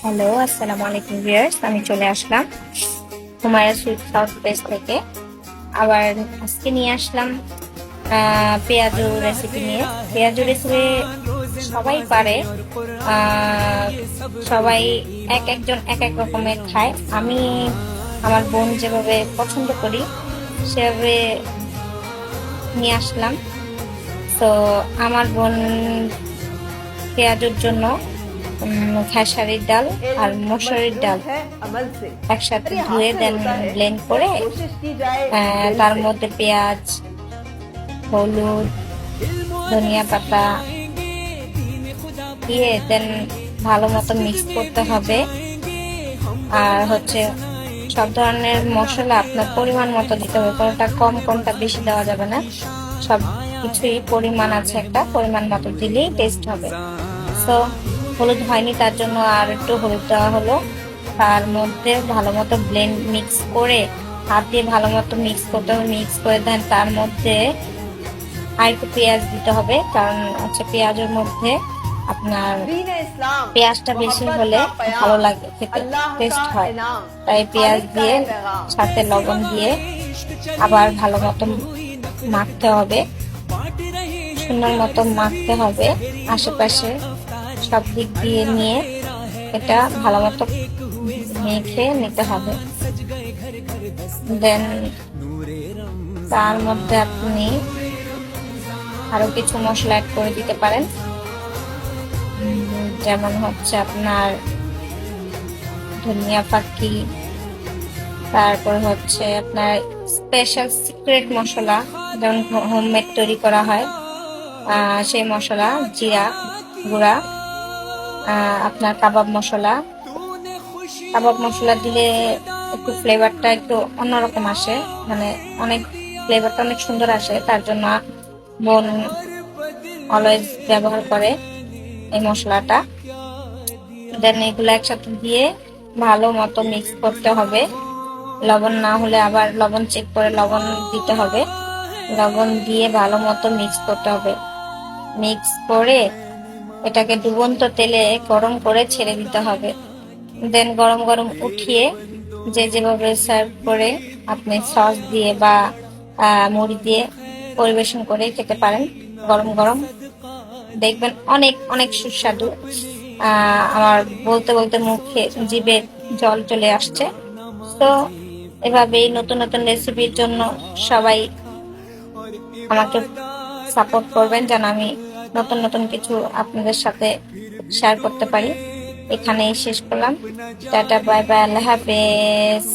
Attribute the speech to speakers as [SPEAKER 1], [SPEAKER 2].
[SPEAKER 1] Hello, আসসালামু আলাইকুম viewers. আমি চলে আসলাম হুমায়রা সুইট সাউথ পেজ থেকে। আবার আজকে নিয়ে আসলাম পেঁয়াজু রেসিপি নিয়ে। পেঁয়াজু রেসিপি সবাই পারে, সবাই একজন এক এক রকমের খায়। আমি আমার বোন যেভাবে পছন্দ করি সেভাবে নিয়ে আসলাম। তো আমার বোন পেঁয়াজুর জন্য খেসারির ডাল আর মসুরির ডাল একসাথে ধুয়ে দেন ব্লেন্ড করে তার মধ্যে পেঁয়াজ, হলুদ, ধনিয়া পাতা দিয়ে দেন ভালো মতো মিক্স করতে হবে। আর হচ্ছে সব ধরনের মশলা আপনার পরিমাণ মতো দিতে হবে, কোনটা কম কোনটা বেশি দেওয়া যাবে না। সব কিছুই পরিমাণ আছে, একটা পরিমাণ মতো দিলেই টেস্ট হবে। তো হলুদ হয়নি, তার জন্য আর একটু হলুদ দেওয়া হলো। তার মধ্যে ভালো মতো ব্লেন্ড মিক্স করে হাত দিয়ে ভালো মতো মিক্স করতে হবে। মিক্স করে দেন তার মধ্যে আর একটু পেঁয়াজ দিতে হবে, কারণ হচ্ছে পেঁয়াজের মধ্যে আপনার পেঁয়াজটা বেশি হলে ভালো লাগে খেতে, টেস্ট হয়। তাই পেঁয়াজ দিয়ে সাথে লবণ দিয়ে আবার ভালো মতো মাখতে হবে, সুন্দর মতো মাখতে হবে। আশেপাশে সব দিক দিয়ে নিয়ে এটা ভালো মতো মেখে নিতে হবে। দেন তার মধ্যে আপনি আরো কিছু মশলা অ্যাড করে দিতে পারেন, যেমন হচ্ছে আপনার ধনিয়া পাখি, তারপর হচ্ছে আপনার স্পেশাল সিক্রেট মশলা যেমন হোমমেড তৈরি করা হয় সেই মশলা, জিরা গুঁড়া, আপনার কাবাব মশলা দিলে একটু ফ্লেভারটা একটু অন্যরকম আসে, মানে ফ্লেভারটা অনেক সুন্দর আসে। তার জন্য বোন অলওয়েজ ব্যবহার করে এই মশলাটা। দেন এগুলো একসাথে দিয়ে ভালো মতো মিক্স করতে হবে। লবণ না হলে আবার লবণ চেক করে লবণ দিতে হবে। লবণ দিয়ে ভালো মতো মিক্স করতে হবে। মিক্স করে এটাকে ডুবন্ত তেলে গরম করে ছেড়ে দিতে হবে। দেন গরম গরম উঠিয়ে যেভাবে সার্ভ করে আপনি সস দিয়ে বা মুড়ি দিয়ে পরিবেশন করে খেতে পারেন গরম গরম, দেখবেন অনেক অনেক সুস্বাদু। আমার বলতে বলতে মুখে জিভে জল চলে আসছে। তো এভাবেই নতুন নতুন রেসিপির জন্য সবাই আমাকে সাপোর্ট করবেন, যেন আমি নতুন নতুন কিছু আপনাদের সাথে শেয়ার করতে পারি। এখানেই শেষ করলাম। টাটা, বাই বাই, আল্লাহ হাফেজ।